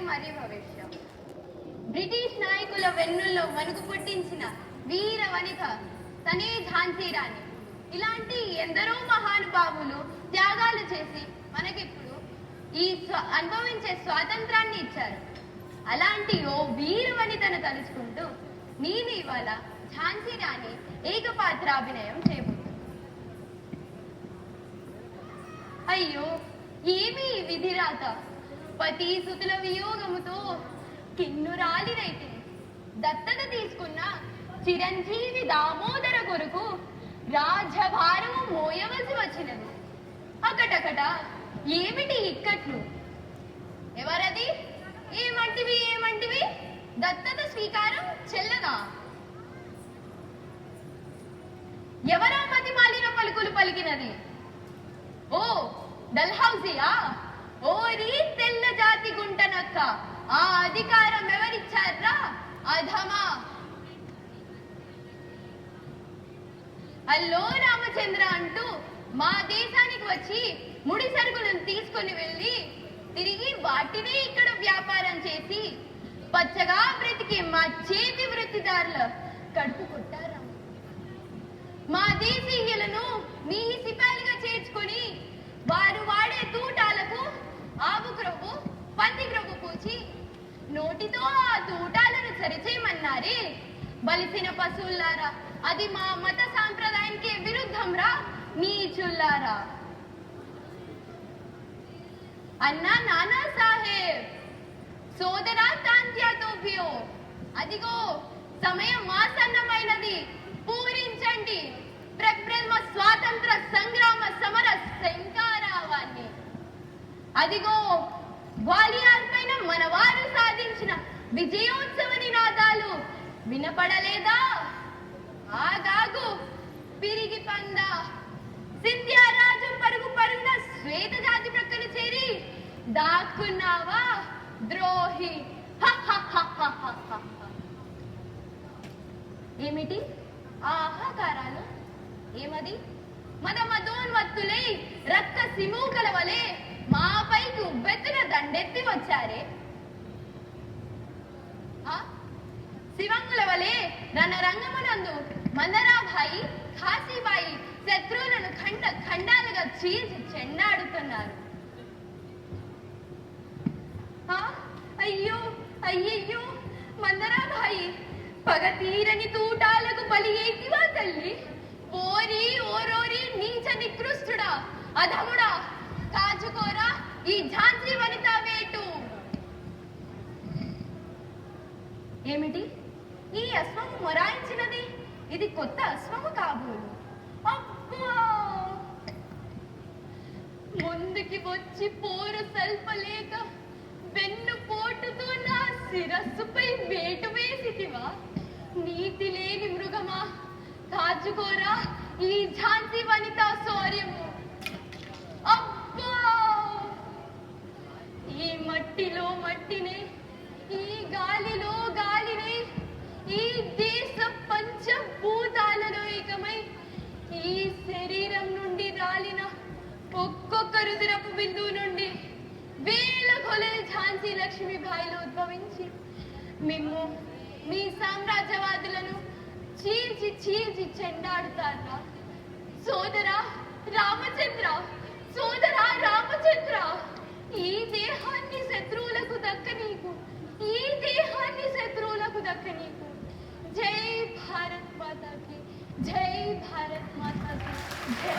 మరి భవిష్య. బ్రిటిష్ నాయకుల వెన్నుల్లో మనుగు పుట్టించిన వీర వనిత తనే ఝాన్సీ రాణి. ఇలాంటి ఎందరో మహానుభావులు త్యాగాలు చేసి మనకిప్పుడు ఈ అనుభవించే స్వాతంత్రాన్ని ఇచ్చారు. అలాంటి ఓ వీర వనితను తలుచుకుంటూ నేను ఇవాళ ఝాన్సీ రాణి ఏకపాత్రాభినయం చేయబోతున్నాను. అయ్యో, ఏమి విధిరాత! పతి సుతుల వియోగముతో కిన్నురాలినైతిని. దత్తత తీసుకున్న చిరంజీవి దామోదర కొరకు రాజభారము మోయవలసి వచ్చినది. అకటకట ఏమిటి ఇక్కట్లు? ఎవరది? ఏమంటివి? దత్తత స్వీకారం చెల్లదా? ఎవరా మతి మాలిన పలుకులు పలికినది? ఓ డల్హౌసియా? ఓరి తెల్ల జాతి గుంటనక్క! ఆ అధికారం ఎవరిచ్చారా? అధమా! అల్లో రామచంద్ర అంటూ మా దేశానికి వచ్చి ముడి సరుకులను తీసుకొని వెళ్ళి తిరిగి వాటినే ఇక్కడ వ్యాపారం చేసి పచ్చగా బ్రతికి మా చేతి వృత్తిదారుల కడుపు కొట్టారా? మా దేశీయులను మీ సిపాయిలుగా చేర్చుకొని వారు వాడే తూటాలకు ఆవు క్రొవ్వు, పంది క్రొవ్వు పూచి నోటితో ఆ తూటాలను సరిచేయమన్నారే. బలిసిన పశువులారా, అది మా మత సాంప్రదాయానికి విరుద్ధం రా నీచుల్లారా. అన్నా నానా సాహెబ్, సోదరా తాంత్యాతోభ్యో, అదిగో సమయం ఆసన్నమైనది, పూరించండి ప్రప్రథమ స్వాతంత్ర సంగ్రామ సమర శంకారావాన్ని. అదిగో గ్వాలియర్ పైన మనవారు సాధించిన విజయోత్సవ నినాదాలు వినపడలేదా? ఆగాగు పిరిగి పంద! సింధ్యారాజు పరుగున శ్వేత జాతి ప్రక్కన చేరి దాక్కున్నావా ద్రోహి? ఏమిటి ఆహాకారాలు? ఏమది? మదమదోన్మత్తులై రక్త సిమూకల వలె మాపైకి ఉబ్బెత్తున దండెత్తి వచ్చారే. శివంగుల వలె రణరంగమునందు మందరాబాయి, కాశీబాయి శత్రువులను ఖండాలుగా చీల్చి చెండాడుతున్నారు. అయ్యయ్యో మందరాబాయి, పగ తీరని తూటాలకు బలి ఏకివా తల్లి? ఓరోరి నీచ నికృష్టుడా, అధముడా, కాచుకోరా ఈ ఝాన్సీ వనిత వేటు. ఏమిటి ఈ అశ్వము మొరాయించినది? ఇది కొత్త అశ్వము కాబోలు. అబ్బా! ముందుకి వచ్చి పోరు సల్పలేక వెన్ను పోటుతో నా శిరస్సుపై వేటు వేసితివా? నీతి లేని మృగమా, కాచుకోరా ఈ ఝాన్సీ వనిత శౌర్యము. అబ్బా! ఈ మట్టిలో మట్టినే, ఈ గాలిలో గాలినే, ఈ దేశ పంచభూతాలలో ఏకమై ఈ శరీరం నుండి రాలిన ఒక్కొక్క రుదిరపు బిందువు నుండి వేల కొలది ఝాన్సీ లక్ష్మీబాయిలు ఉద్భవించి మిమ్ము మీ సామ్రాజ్యవాదులను చీల్చి చెండాడుతారా? సోదరా రామచంద్ర, ఈ దేహాన్ని శత్రువులకు దక్కనీకు, జై భారత్ మాతాకి, జై భారత్ మాతాకి, జై.